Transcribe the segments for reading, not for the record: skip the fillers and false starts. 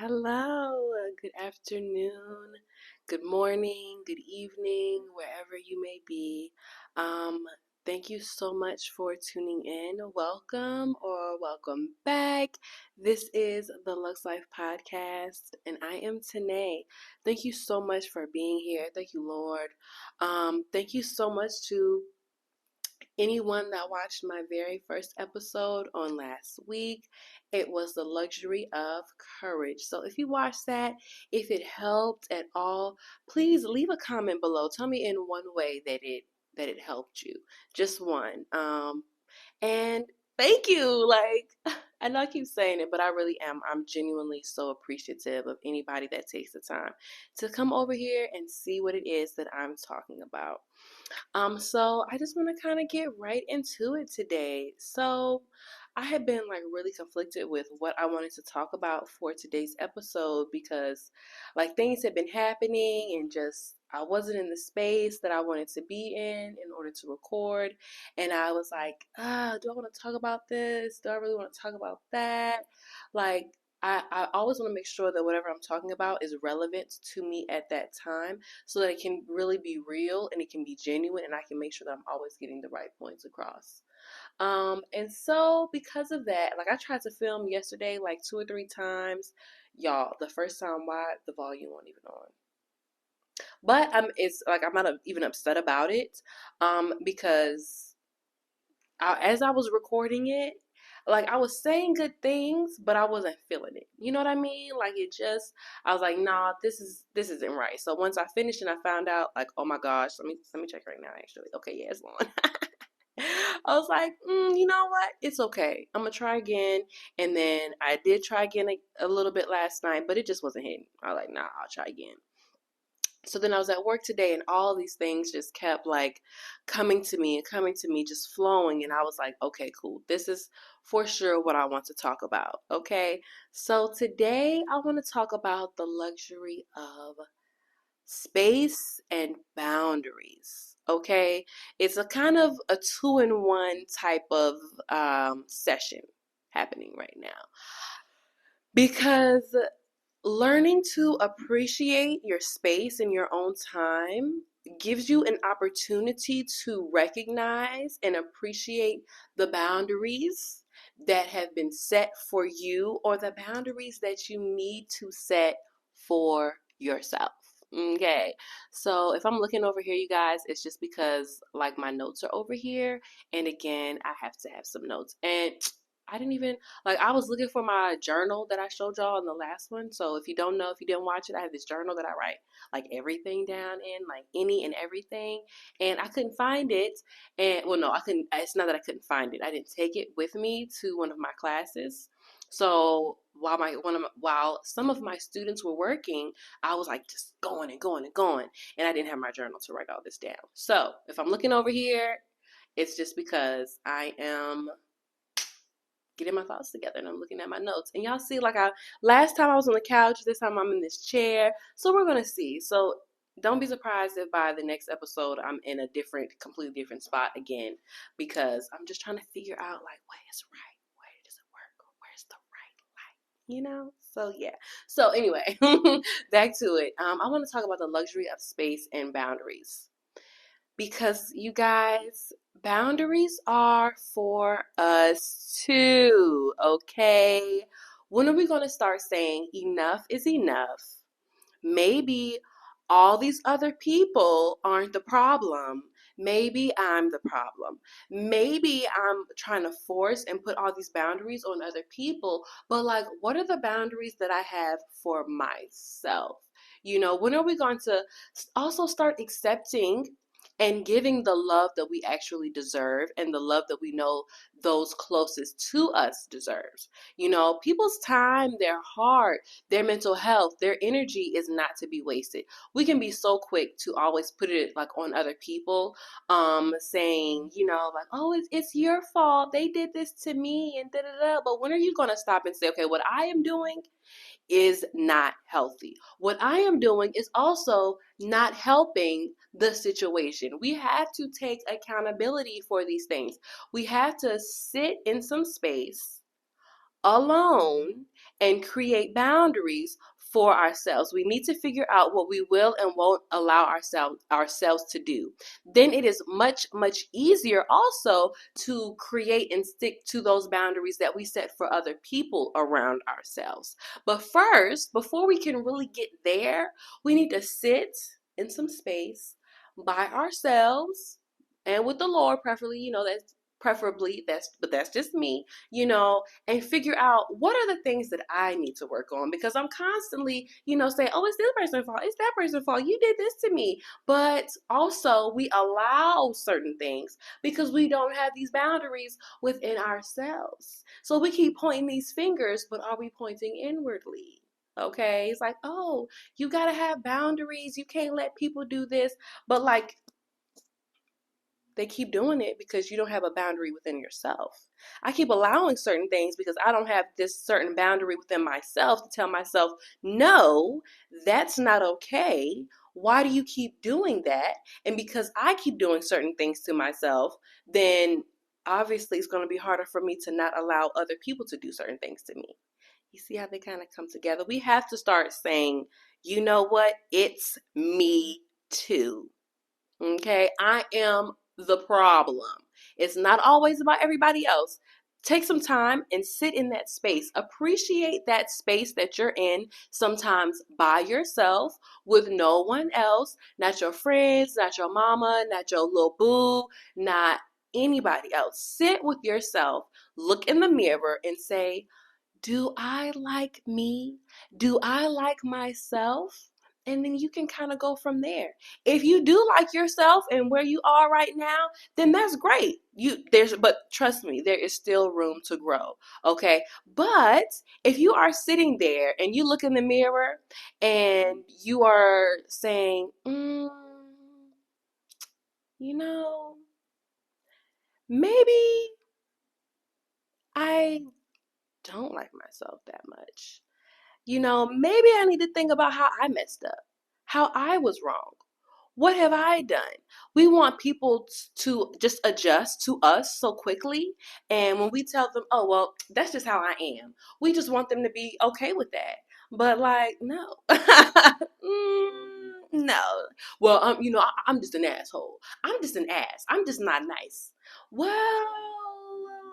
Hello, good afternoon, good morning, good evening, wherever you may be. Um, Thank you so much for tuning in. Welcome or welcome back. This is the LuxLife podcast, and I am Tanae. Thank you so much for being here. Thank you, Lord. Thank you so much to anyone that watched my very first episode on last week. It was the luxury of courage. So if you watched that, if it helped at all, please leave a comment below. Tell me in one way that it helped you. Just one. And thank you. Like, I know I keep saying it, but I really am. I'm genuinely so appreciative of anybody that takes the time to come over here and see what it is that I'm talking about. So I just want to kind of get right into it today. So I had been like really conflicted with what I wanted to talk about for today's episode because like things had been happening and just I wasn't in the space that I wanted to be in order to record. And I was like, do I want to talk about this? Do I really want to talk about that? Like, I always want to make sure that whatever I'm talking about is relevant to me at that time so that it can really be real and it can be genuine and I can make sure that I'm always getting the right points across. And so because of that, like I tried to film yesterday like 2 or 3 times. Y'all, the first time why the volume wasn't even on. But it's like I'm not even upset about it. Because as I was recording it, like I was saying good things, but I wasn't feeling it. You know what I mean? Like it just, I was like, nah, this isn't right. So once I finished and I found out, like, oh my gosh, let me check right now. Actually, okay, yeah, it's on. I was like, you know what? It's okay. I'm gonna try again. And then I did try again a little bit last night, but it just wasn't hitting. I was like, nah, I'll try again. So then I was at work today and all these things just kept like coming to me and coming to me, just flowing. And I was like, okay, cool. This is for sure what I want to talk about. Okay. So today I want to talk about the luxury of space and boundaries. Okay. It's a kind of a 2-in-1 type of session happening right now because learning to appreciate your space and your own time gives you an opportunity to recognize and appreciate the boundaries that have been set for you or the boundaries that you need to set for yourself. Okay, so if I'm looking over here, you guys, it's just because like my notes are over here, and again, I have to have some notes. And I didn't even like I was looking for my journal that I showed y'all in the last one. So if you don't know, if you didn't watch it, I have this journal that I write like everything down in, like any and everything. And I couldn't find it. And well, no, I couldn't. It's not that I couldn't find it. I didn't take it with me to one of my classes. So while some of my students were working, I was like just going and going and going, and I didn't have my journal to write all this down. So if I'm looking over here, it's just because I am getting my thoughts together and I'm looking at my notes. And y'all see, like last time I was on the couch, this time I'm in this chair. So we're gonna see. So don't be surprised if by the next episode I'm in a completely different spot again, because I'm just trying to figure out like what is right, where does it work, or where's the right light, So yeah. So anyway, back to it. I want to talk about the luxury of space and boundaries. Because you guys, boundaries are for us too, okay? When are we going to start saying enough is enough? Maybe all these other people aren't the problem. Maybe I'm the problem. Maybe I'm trying to force and put all these boundaries on other people, but like, what are the boundaries that I have for myself? When are we going to also start accepting and giving the love that we actually deserve and the love that we know those closest to us deserves? People's time, their heart, their mental health, their energy is not to be wasted. We can be so quick to always put it like on other people, saying, like, oh, it's your fault. They did this to me and da da da. But when are you gonna stop and say, okay, what I am doing is not healthy. What I am doing is also not helping the situation. We have to take accountability for these things. We have to sit in some space alone and create boundaries for ourselves. We need to figure out what we will and won't allow ourselves to do. Then it is much, much easier also to create and stick to those boundaries that we set for other people around ourselves. But first, before we can really get there, we need to sit in some space by ourselves and with the Lord, that's just me, and figure out what are the things that I need to work on, because I'm constantly, saying, oh, it's this person's fault, it's that person's fault, you did this to me. But also we allow certain things because we don't have these boundaries within ourselves. So we keep pointing these fingers, but are we pointing inwardly? Okay, it's like, oh, you got to have boundaries, you can't let people do this, but like, they keep doing it because you don't have a boundary within yourself. I keep allowing certain things because I don't have this certain boundary within myself to tell myself, no, that's not okay. Why do you keep doing that? And because I keep doing certain things to myself, then obviously it's going to be harder for me to not allow other people to do certain things to me. You see how they kind of come together? We have to start saying, you know what? It's me too. Okay, I am the problem. It's not always about everybody else. Take some time and sit in that space. Appreciate that space that you're in, sometimes by yourself with no one else, not your friends, not your mama, not your little boo, not anybody else. Sit with yourself, look in the mirror, and say, do I like me? Do I like myself? And then you can kind of go from there. If you do like yourself and where you are right now, then that's great. But trust me, there is still room to grow. Okay. But if you are sitting there and you look in the mirror and you are saying, you know, maybe I don't like myself that much. Maybe I need to think about how I messed up, how I was wrong. What have I done? We want people to just adjust to us so quickly. And when we tell them, oh, well, that's just how I am, we just want them to be okay with that. But like, no. No. Well, I'm just an asshole. I'm just an ass. I'm just not nice. Well,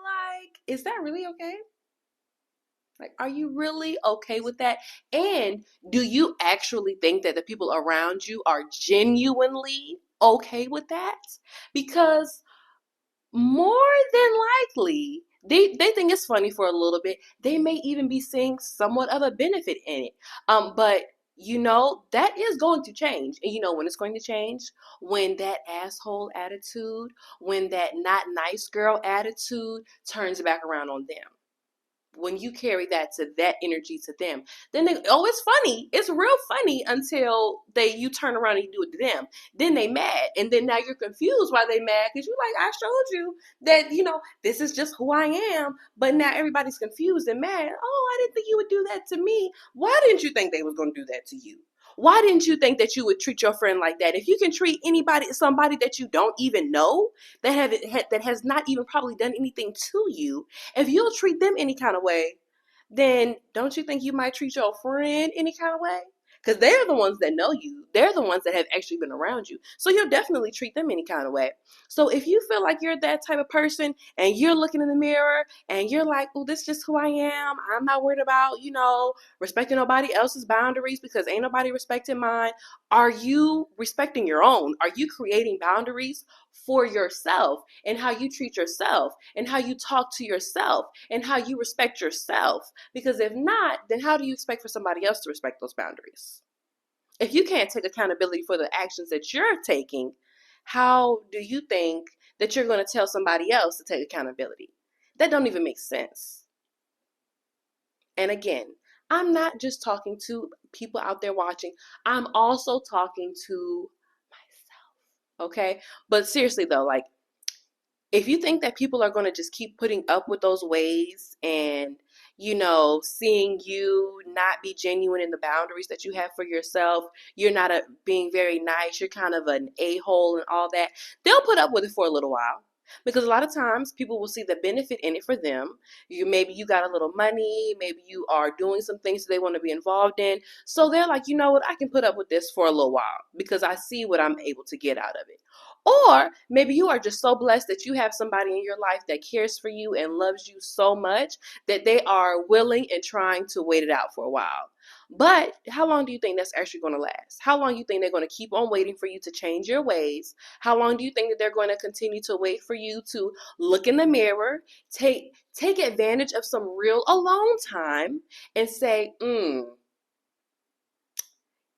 like, is that really okay? Like, are you really okay with that? And do you actually think that the people around you are genuinely okay with that? Because more than likely, they think it's funny for a little bit. They may even be seeing somewhat of a benefit in it. But that is going to change. And when it's going to change? When that asshole attitude, when that not nice girl attitude turns back around on them. When you carry that energy to them, then it's funny. It's real funny until you turn around and you do it to them. Then they mad, and then now you're confused why they mad, because you like, I showed you that this is just who I am, but now everybody's confused and mad. Oh, I didn't think you would do that to me. Why didn't you think they was going to do that to you? Why didn't you think that you would treat your friend like that? If you can treat somebody that you don't even know, that has not even probably done anything to you, if you'll treat them any kind of way, then don't you think you might treat your friend any kind of way? Because they're the ones that know you. They're the ones that have actually been around you. So you'll definitely treat them any kind of way. So if you feel like you're that type of person and you're looking in the mirror and you're like, oh, this is just who I am. I'm not worried about, respecting nobody else's boundaries because ain't nobody respecting mine. Are you respecting your own? Are you creating boundaries for yourself and how you treat yourself and how you talk to yourself and how you respect yourself? Because if not, then how do you expect for somebody else to respect those boundaries? If you can't take accountability for the actions that you're taking, how do you think that you're going to tell somebody else to take accountability? That don't even make sense. And again, I'm not just talking to people out there watching. I'm also talking to myself. Okay? But seriously though, like, if you think that people are going to just keep putting up with those ways and, seeing you not be genuine in the boundaries that you have for yourself, you're not being very nice, you're kind of an a-hole and all that, they'll put up with it for a little while. Because a lot of times people will see the benefit in it for them. Maybe you got a little money, maybe you are doing some things that they want to be involved in. So they're like, you know what, I can put up with this for a little while because I see what I'm able to get out of it. Or maybe you are just so blessed that you have somebody in your life that cares for you and loves you so much that they are willing and trying to wait it out for a while. But how long do you think that's actually going to last? How long do you think they're going to keep on waiting for you to change your ways? How long do you think that they're going to continue to wait for you to look in the mirror, take advantage of some real alone time and say,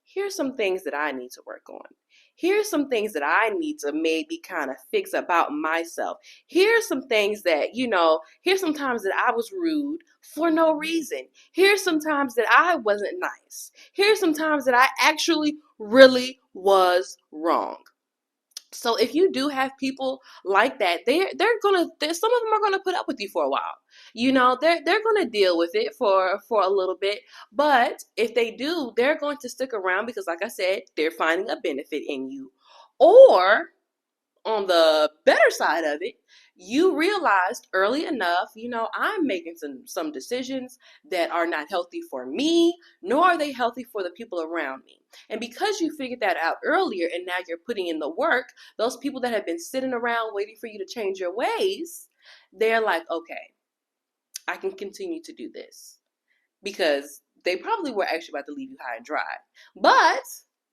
here's some things that I need to work on. Here's some things that I need to maybe kind of fix about myself. Here's some things that, here's some times that I was rude for no reason. Here's some times that I wasn't nice. Here's some times that I actually really was wrong. So if you do have people like that, some of them are gonna put up with you for a while. They're gonna deal with it for a little bit. But if they do, they're going to stick around because, like I said, they're finding a benefit in you. Or on the better side of it, you realized early enough, I'm making some decisions that are not healthy for me, nor are they healthy for the people around me. And because you figured that out earlier and now you're putting in the work, those people that have been sitting around waiting for you to change your ways, they're like, okay, I can continue to do this. Because they probably were actually about to leave you high and dry. But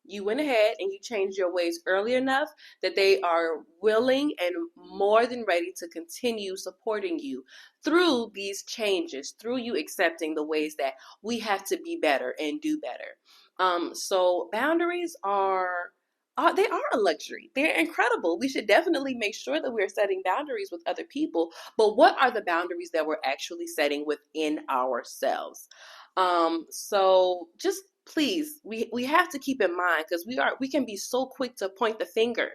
you went ahead and you changed your ways early enough that they are willing and more than ready to continue supporting you through these changes, through you accepting the ways that we have to be better and do better. So boundaries they are a luxury. They're incredible. We should definitely make sure that we're setting boundaries with other people. But what are the boundaries that we're actually setting within ourselves? So just please, we have to keep in mind because we can be so quick to point the finger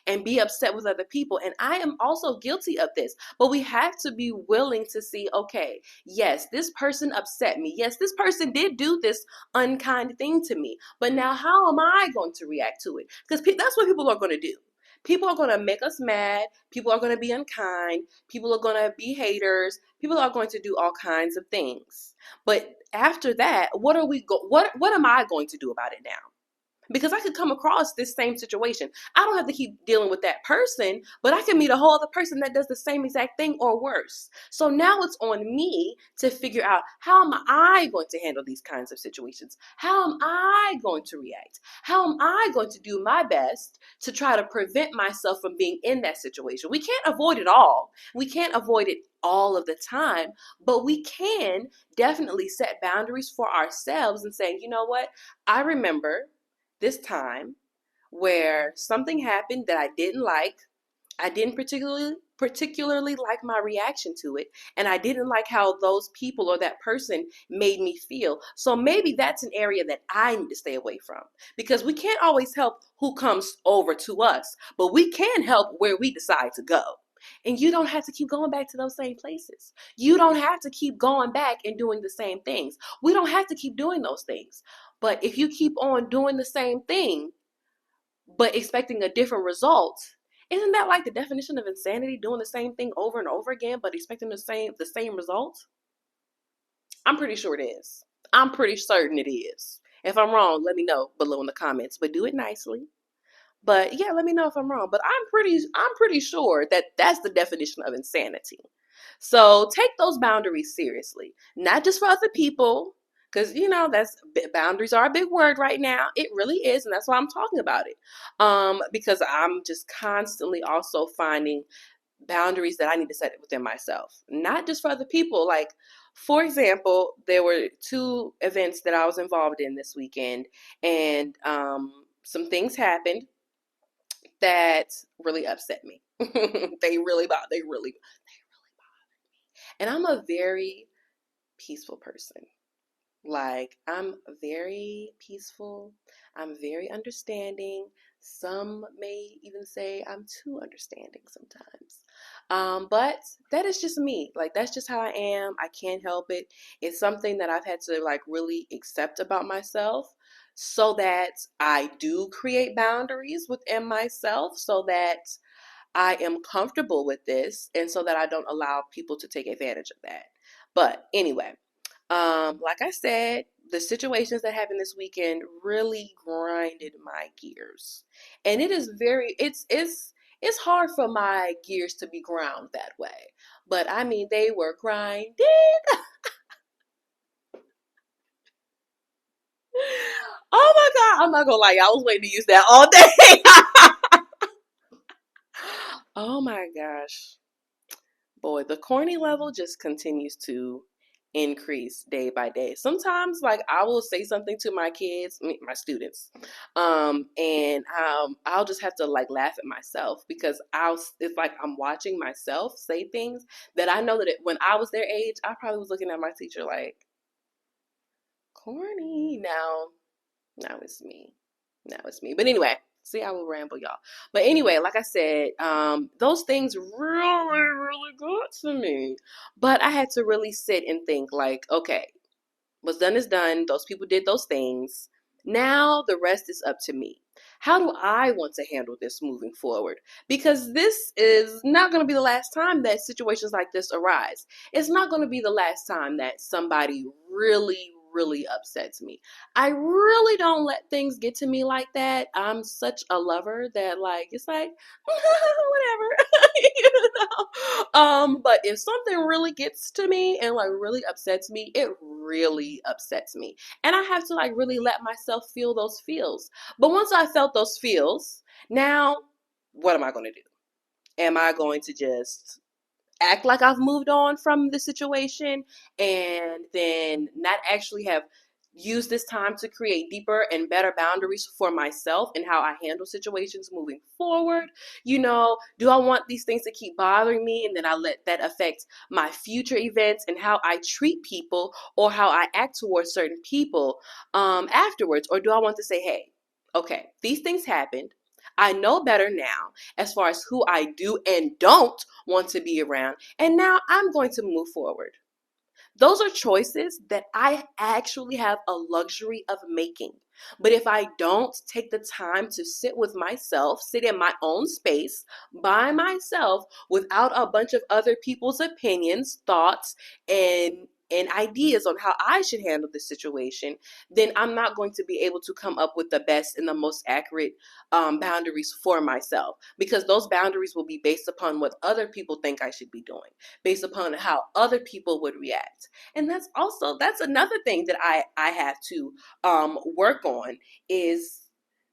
and be upset with other people. And I am also guilty of this, but we have to be willing to see, okay, yes, this person upset me. Yes, this person did do this unkind thing to me. But now how am I going to react to it? Because that's what people are going to do. People are going to make us mad. People are going to be unkind. People are going to be haters. People are going to do all kinds of things. But after that, what am I going to do about it now? Because I could come across this same situation. I don't have to keep dealing with that person, but I can meet a whole other person that does the same exact thing or worse. So now it's on me to figure out, how am I going to handle these kinds of situations? How am I going to react? How am I going to do my best to try to prevent myself from being in that situation? We can't avoid it all. We can't avoid it all of the time, but we can definitely set boundaries for ourselves and say, you know what? I remember this time where something happened that I didn't like. I didn't particularly like my reaction to it, and I didn't like how those people or that person made me feel. So maybe that's an area that I need to stay away from, because we can't always help who comes over to us, but we can help where we decide to go. And you don't have to keep going back to those same places. You don't have to keep going back and doing the same things. We don't have to keep doing those things. But if you keep on doing the same thing, but expecting a different result, isn't that like the definition of insanity? Doing the same thing over and over again, but expecting the same result? I'm pretty sure it is. I'm pretty certain it is. If I'm wrong, let me know below in the comments, but do it nicely. But yeah, let me know if I'm wrong. But I'm pretty sure that that's the definition of insanity. So take those boundaries seriously, not just for other people, because that's boundaries are a big word right now. It really is, and that's why I'm talking about it. Because I'm just constantly also finding boundaries that I need to set within myself, not just for other people. Like, for example, there were two events that I was involved in this weekend, and some things happened that really upset me. They really bothered me. And I'm a very peaceful person. Like, I'm very peaceful. I'm very understanding. Some may even say I'm too understanding sometimes. But that is just me. Like, that's just how I am. I can't help it. It's something that I've had to like really accept about myself, so that I do create boundaries within myself, so that I am comfortable with this, and so that I don't allow people to take advantage of that. But anyway, like I said, the situations that happened this weekend really grinded my gears. And it is very it's hard for my gears to be ground that way. But I mean they were grinding. Oh my God, I'm not gonna lie, I was waiting to use that all day. Oh my gosh. Boy, the corny level just continues to increase day by day. Sometimes, like, I will say something to my kids, my students, and I'll just have to like laugh at myself because it's like I'm watching myself say things that I know that when I was their age, I probably was looking at my teacher like corny. Now it's me. Now it's me. But anyway, see, I will ramble, y'all. But anyway, like I said, those things really, really got to me. But I had to really sit and think, like, okay, what's done is done. Those people did those things. Now the rest is up to me. How do I want to handle this moving forward? Because this is not going to be the last time that situations like this arise. It's not going to be the last time that somebody really, really upsets me. I really don't let things get to me like that. I'm such a lover that, like, it's like, whatever, but if something really gets to me and like really upsets me, it really upsets me. And I have to like really let myself feel those feels. But once I felt those feels, now what am I going to do? Am I going to just act like I've moved on from the situation and then not actually have used this time to create deeper and better boundaries for myself and how I handle situations moving forward? Do I want these things to keep bothering me and then I let that affect my future events and how I treat people or how I act towards certain people afterwards? Or do I want to say, hey, okay, these things happened. I know better now as far as who I do and don't want to be around. And now I'm going to move forward. Those are choices that I actually have a luxury of making. But if I don't take the time to sit with myself, sit in my own space by myself without a bunch of other people's opinions, thoughts, and ideas on how I should handle the situation, then I'm not going to be able to come up with the best and the most accurate boundaries for myself because those boundaries will be based upon what other people think I should be doing, based upon how other people would react. And that's another thing that I have to work on is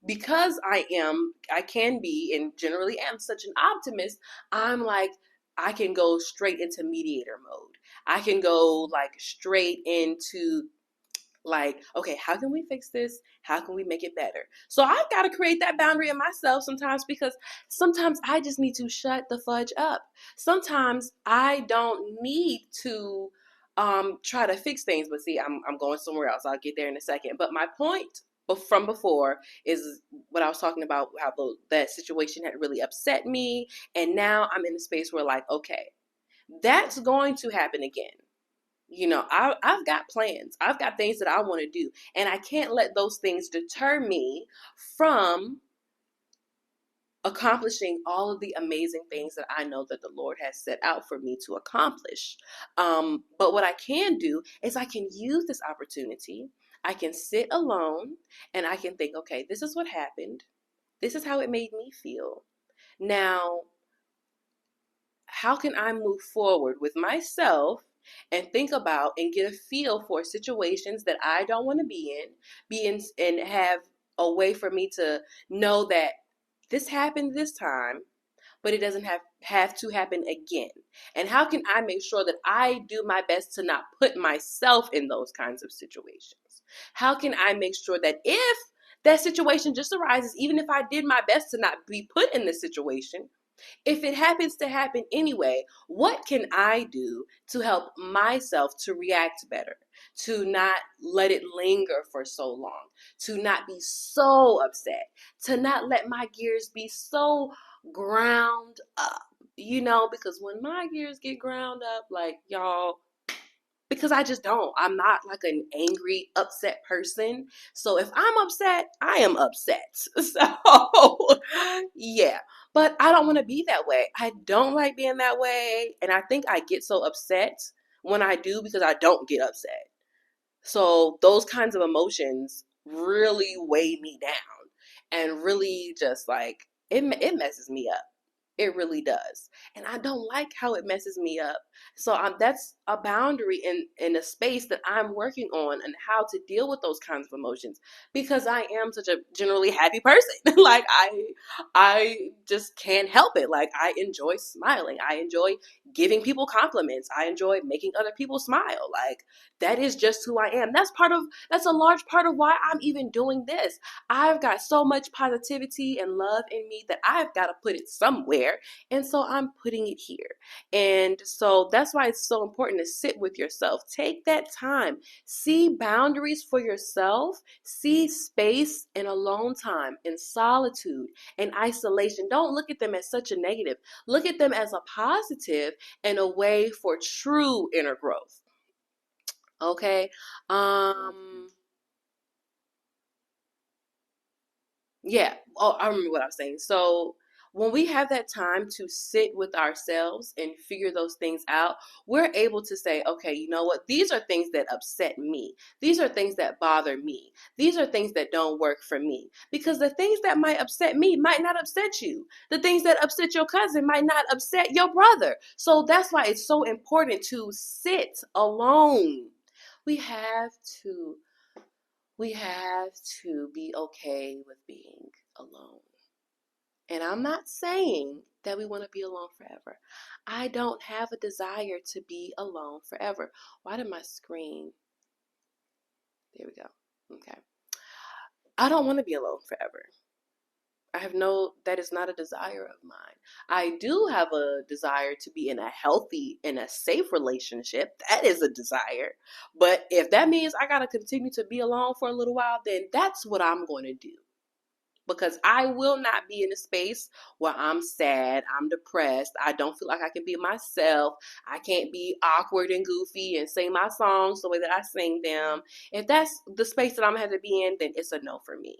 because I can be and generally am such an optimist. I'm like, I can go straight into mediator mode. I can go like straight into like, okay, how can we fix this? How can we make it better? So I've got to create that boundary in myself sometimes because sometimes I just need to shut the fudge up. Sometimes I don't need to try to fix things, but see, I'm going somewhere else. I'll get there in a second. But my point from before is what I was talking about, how that situation had really upset me, and now I'm in a space where like, okay, that's going to happen again. I've got plans. I've got things that I want to do. And I can't let those things deter me from accomplishing all of the amazing things that I know that the Lord has set out for me to accomplish. But what I can do is I can use this opportunity. I can sit alone and I can think, okay, this is what happened. This is how it made me feel. Now, how can I move forward with myself and think about and get a feel for situations that I don't want to be in and have a way for me to know that this happened this time, but it doesn't have to happen again. And how can I make sure that I do my best to not put myself in those kinds of situations? How can I make sure that if that situation just arises, even if I did my best to not be put in this situation, if it happens to happen anyway, what can I do to help myself to react better, to not let it linger for so long, to not be so upset, to not let my gears be so ground up, because when my gears get ground up, like y'all, because I just don't. I'm not like an angry, upset person. So if I'm upset, I am upset. So yeah, but I don't want to be that way. I don't like being that way. And I think I get so upset when I do because I don't get upset. So those kinds of emotions really weigh me down and really just like it messes me up. It really does. And I don't like how it messes me up. So that's a boundary in a space that I'm working on and how to deal with those kinds of emotions because I am such a generally happy person. Like I just can't help it. Like I enjoy smiling. I enjoy giving people compliments. I enjoy making other people smile. Like that is just who I am. That's a large part of why I'm even doing this. I've got so much positivity and love in me that I've got to put it somewhere. And so I'm putting it here. And so that's why it's so important to sit with yourself. Take that time. See boundaries for yourself. See space and alone time and solitude and isolation. Don't look at them as such a negative. Look at them as a positive and a way for true inner growth. Okay. Yeah. Oh, I remember what I was saying. So when we have that time to sit with ourselves and figure those things out, we're able to say, okay, you know what? These are things that upset me. These are things that bother me. These are things that don't work for me. Because the things that might upset me might not upset you. The things that upset your cousin might not upset your brother. So that's why it's so important to sit alone. We have to we have to be okay with being alone. And I'm not saying that we want to be alone forever. I don't have a desire to be alone forever. Why did my screen? There we go. Okay. I don't want to be alone forever. That is not a desire of mine. I do have a desire to be in a healthy and a safe relationship. That is a desire. But if that means I got to continue to be alone for a little while, then that's what I'm going to do. Because I will not be in a space where I'm sad, I'm depressed, I don't feel like I can be myself, I can't be awkward and goofy and sing my songs the way that I sing them. If that's the space that I'm going to have to be in, then it's a no for me.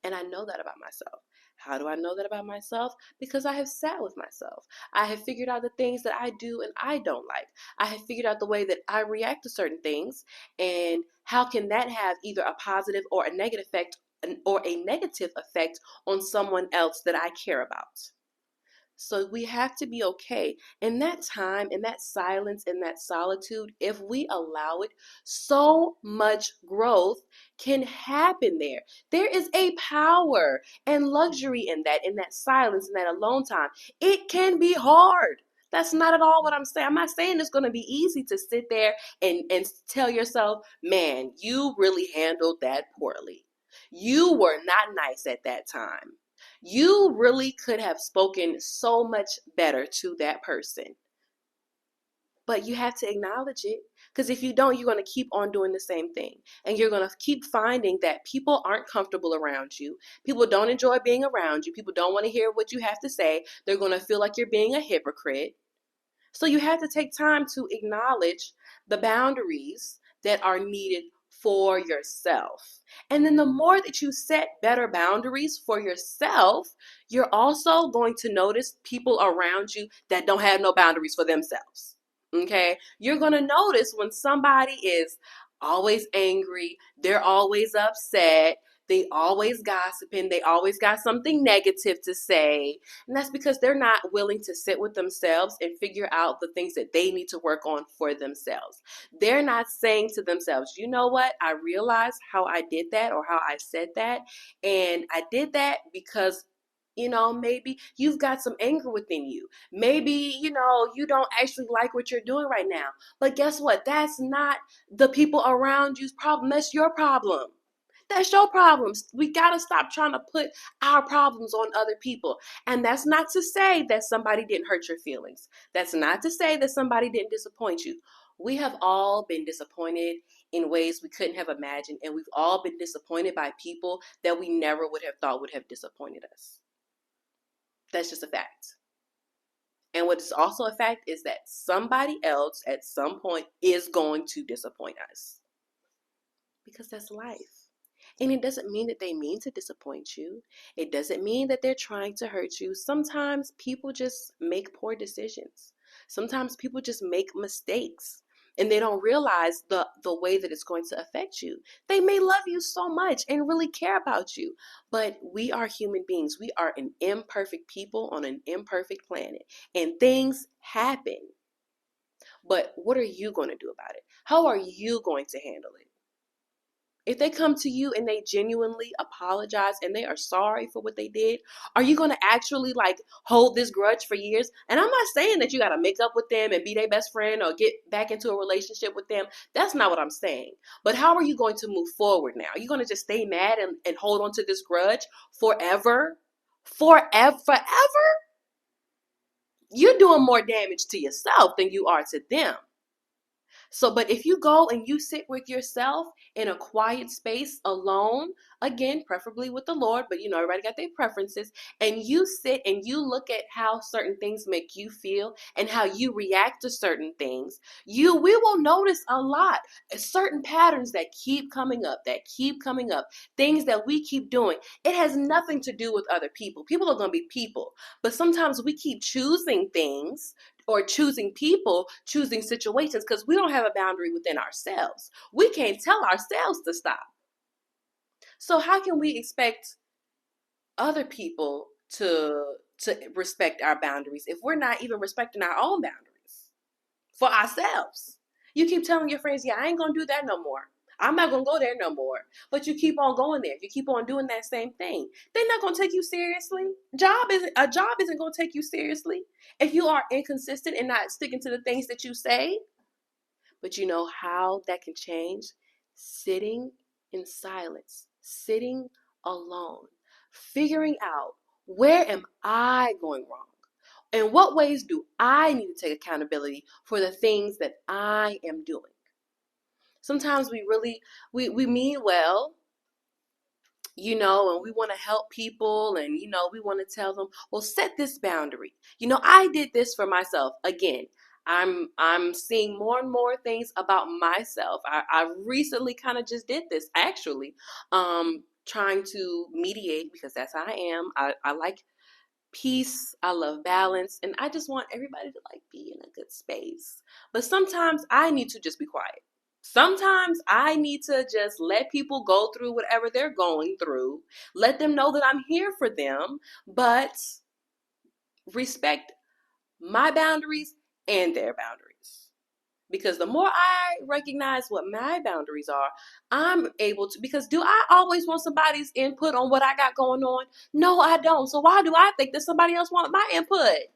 And I know that about myself. How do I know that about myself? Because I have sat with myself. I have figured out the things that I do and I don't like. I have figured out the way that I react to certain things and how can that have either a positive or a negative effect on someone else that I care about. So we have to be okay. In that time, in that silence, in that solitude, if we allow it, so much growth can happen there. There is a power and luxury in that silence, in that alone time. It can be hard. That's not at all what I'm saying. I'm not saying it's going to be easy to sit there and tell yourself, man, you really handled that poorly. You were not nice at that time. You really could have spoken so much better to that person. But you have to acknowledge it because if you don't, you're going to keep on doing the same thing. And you're going to keep finding that people aren't comfortable around you. People don't enjoy being around you. People don't want to hear what you have to say. They're going to feel like you're being a hypocrite. So you have to take time to acknowledge the boundaries that are needed for yourself. And then the more that you set better boundaries for yourself, you're also going to notice people around you that don't have no boundaries for themselves. Okay? You're going to notice when somebody is always angry, they're always upset, they always gossiping, they always got something negative to say, and that's because they're not willing to sit with themselves and figure out the things that they need to work on for themselves. They're not saying to themselves, you know what? I realized how I did that or how I said that. And I did that because maybe you've got some anger within you. Maybe, you don't actually like what you're doing right now. But guess what? That's not the people around you's problem. That's your problem. That's your problems. We got to stop trying to put our problems on other people. And that's not to say that somebody didn't hurt your feelings. That's not to say that somebody didn't disappoint you. We have all been disappointed in ways we couldn't have imagined. And we've all been disappointed by people that we never would have thought would have disappointed us. That's just a fact. And what is also a fact is that somebody else at some point is going to disappoint us, because that's life. And it doesn't mean that they mean to disappoint you. It doesn't mean that they're trying to hurt you. Sometimes people just make poor decisions. Sometimes people just make mistakes and they don't realize the way that it's going to affect you. They may love you so much and really care about you, but we are human beings. We are an imperfect people on an imperfect planet, and things happen. But what are you going to do about it? How are you going to handle it? If they come to you and they genuinely apologize and they are sorry for what they did, are you going to actually like hold this grudge for years? And I'm not saying that you got to make up with them and be their best friend or get back into a relationship with them. That's not what I'm saying. But how are you going to move forward now? Are you going to just stay mad and hold on to this grudge forever? Forever? You're doing more damage to yourself than you are to them. So, but if you go and you sit with yourself in a quiet space alone, again, preferably with the Lord, but you know, everybody got their preferences, and you sit and you look at how certain things make you feel and how you react to certain things, we will notice a lot, certain patterns that keep coming up, things that we keep doing. It has nothing to do with other people. People are going to be people, but sometimes we keep choosing things or choosing people, choosing situations, because we don't have a boundary within ourselves. We can't tell ourselves to stop. So how can we expect other people to respect our boundaries if we're not even respecting our own boundaries for ourselves? You keep telling your friends, yeah, I ain't gonna do that no more. I'm not gonna go there no more. But you keep on going there. You keep on doing that same thing. They're not gonna take you seriously. A job isn't gonna take you seriously if you are inconsistent and not sticking to the things that you say. But you know how that can change? Sitting in silence, sitting alone, figuring out, where am I going wrong? In what ways do I need to take accountability for the things that I am doing? Sometimes we mean well, you know, and we want to help people, and you know, we want to tell them, well, set this boundary. You know, I did this for myself. Again, I'm seeing more and more things about myself. I recently kind of just did this actually, trying to mediate, because that's how I am. I like peace, I love balance, and I just want everybody to like be in a good space. But sometimes I need to just be quiet. Sometimes I need to just let people go through whatever they're going through, let them know that I'm here for them, but respect my boundaries and their boundaries. Because the more I recognize what my boundaries are, I'm able to, because do I always want somebody's input on what I got going on? No, I don't. So why do I think that somebody else wants my input?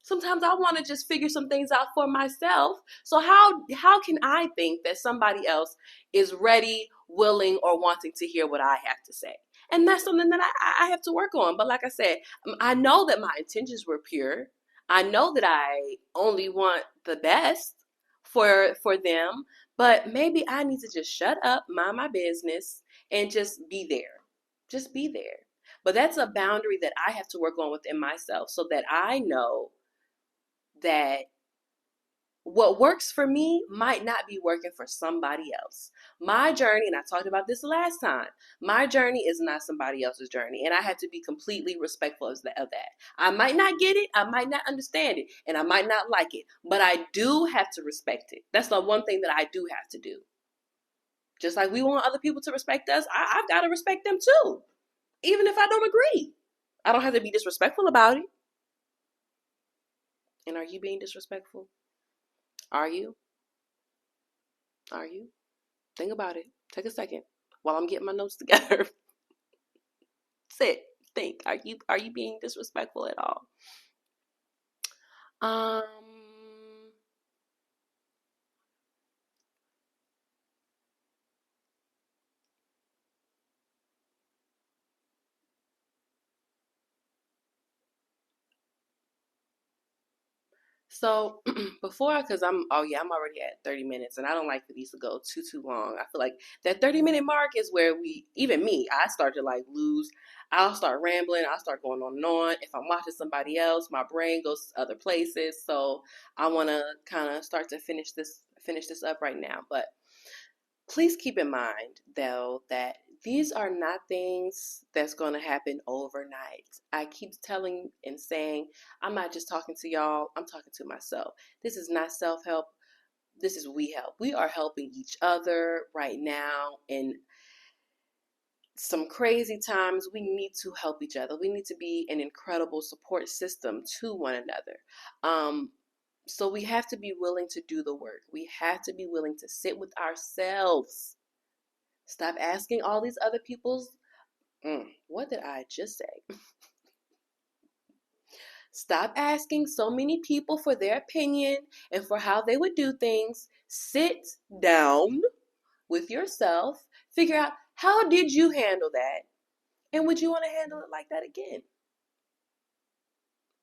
Sometimes I want to just figure some things out for myself. So how can I think that somebody else is ready, willing, or wanting to hear what I have to say? And that's something that I have to work on. But like I said, I know that my intentions were pure. I know that I only want the best for them. But maybe I need to just shut up, mind my business, and just be there. Just be there. But that's a boundary that I have to work on within myself, so that I know that what works for me might not be working for somebody else. My journey, and I talked about this last time, my journey is not somebody else's journey. And I have to be completely respectful of that. I might not get it, I might not understand it, and I might not like it, but I do have to respect it. That's the one thing that I do have to do. Just like we want other people to respect us, I've got to respect them too, even if I don't agree. I don't have to be disrespectful about it. And are you being disrespectful? Are you? Are you? Think about it. Take a second while I'm getting my notes together. Sit, think. Are you being disrespectful at all? Um So because I'm already at 30 minutes and I don't like for these to go too long. I feel like that 30-minute mark is where even me, I start to like lose. I'll start rambling. I'll start going on and on. If I'm watching somebody else, my brain goes to other places. So I want to kind of start to finish this up right now. But please keep in mind, though, that these are not things that's going to happen overnight. I keep telling and saying, I'm not just talking to y'all, I'm talking to myself. This is not self help. This is we help. We are helping each other right now in some crazy times. We need to help each other. We need to be an incredible support system to one another. So we have to be willing to do the work. We have to be willing to sit with ourselves. Stop asking all these other people's. What did I just say? Stop asking so many people for their opinion and for how they would do things. Sit down with yourself. Figure out, how did you handle that? And would you want to handle it like that again?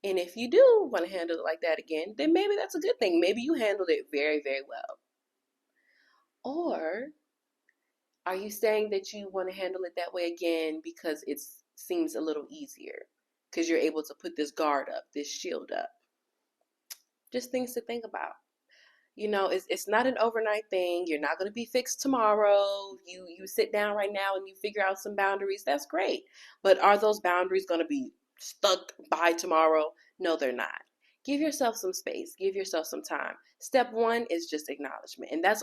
And if you do want to handle it like that again, then maybe that's a good thing. Maybe you handled it very, very well. Or are you saying that you want to handle it that way again because it seems a little easier? Because you're able to put this guard up, this shield up. Just things to think about. It's not an overnight thing. You're not going to be fixed tomorrow. You sit down right now and you figure out some boundaries. That's great. But are those boundaries going to be stuck by tomorrow? No, they're not. Give yourself some space. Give yourself some time. Step one is just acknowledgement. And that's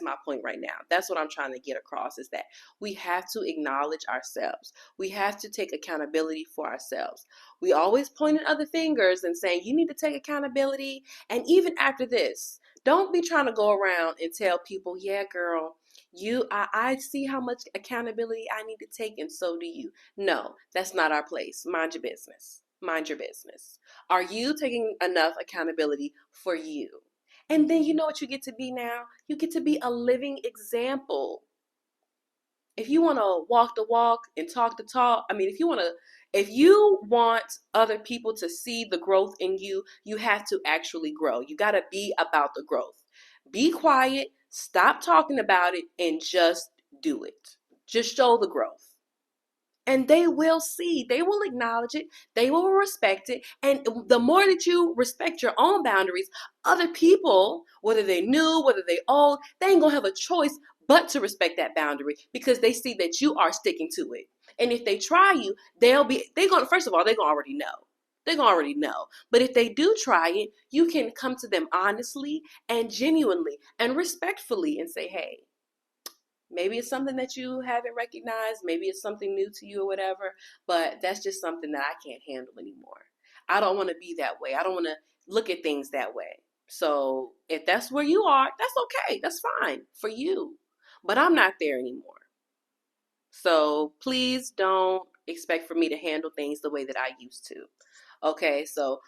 my point right now. That's what I'm trying to get across, is that we have to acknowledge ourselves. We have to take accountability for ourselves. We always point at other fingers and saying, you need to take accountability. And even after this, don't be trying to go around and tell people, yeah, girl, I see how much accountability I need to take, and so do you. No, that's not our place. Mind your business. Mind your business. Are you taking enough accountability for you? And then you know what you get to be now? You get to be a living example. If you want to walk the walk and talk the talk, if you want other people to see the growth in you, you have to actually grow. You got to be about the growth. Be quiet, stop talking about it, and just do it. Just show the growth. And they will see, they will acknowledge it, they will respect it. And the more that you respect your own boundaries, other people, whether they new, whether they old, they ain't gonna have a choice but to respect that boundary, because they see that you are sticking to it. And if they try you, first of all, they're gonna already know. They're gonna already know. But if they do try it, you can come to them honestly and genuinely and respectfully and say, hey, maybe it's something that you haven't recognized. Maybe it's something new to you or whatever, but that's just something that I can't handle anymore. I don't want to be that way. I don't want to look at things that way. So if that's where you are, that's okay. That's fine for you. But I'm not there anymore. So please don't expect for me to handle things the way that I used to. Okay, so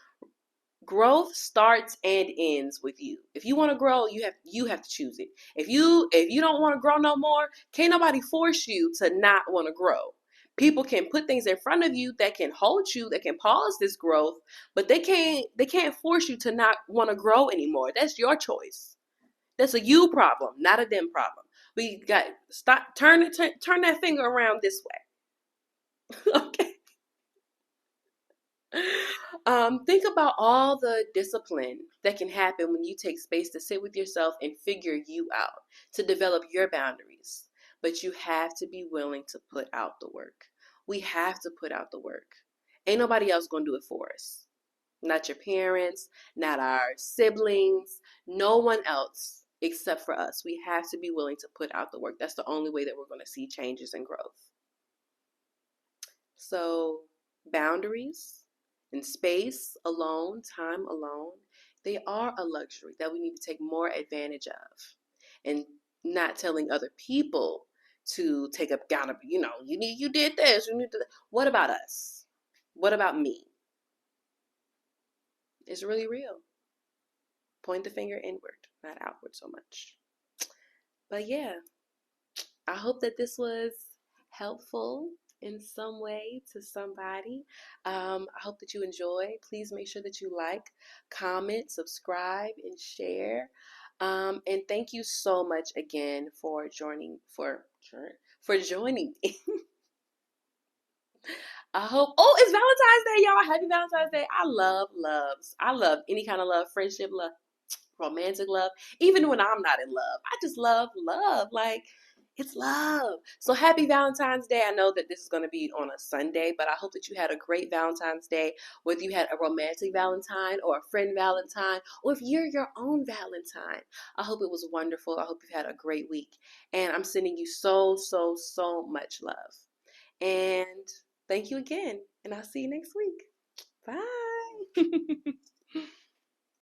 growth starts and ends with you. If you want to grow, you have to choose it. If you don't want to grow no more, can't nobody force you to not want to grow. People can put things in front of you that can hold you, that can pause this growth, but they can't force you to not want to grow anymore. That's your choice. That's a you problem, not a them problem. We got stop turn that finger around this way. Okay. Think about all the discipline that can happen when you take space to sit with yourself and figure you out, to develop your boundaries. But you have to be willing to put out the work. We have to put out the work. Ain't nobody else going to do it for us. Not your parents, not our siblings, no one else except for us. We have to be willing to put out the work. That's the only way that we're going to see changes and growth. So, boundaries and space alone, time alone, they are a luxury that we need to take more advantage of. And not telling other people to take accountability. You did this, you need to. What about us? What about me? It's really real. Point the finger inward, not outward so much. But yeah, I hope that this was helpful. in some way to somebody. I hope that you enjoy. Please make sure that you like, comment, subscribe, and share. And thank you so much again for joining me. I hope. Oh, it's Valentine's Day, y'all! Happy Valentine's Day! I love loves. I love any kind of love, friendship love, romantic love, even when I'm not in love. I just love love. Like, it's love. So happy Valentine's Day. I know that this is going to be on a Sunday, but I hope that you had a great Valentine's Day, whether you had a romantic Valentine or a friend Valentine, or if you're your own Valentine. I hope it was wonderful. I hope you've had a great week. And I'm sending you so, so, so much love. And thank you again. And I'll see you next week. Bye.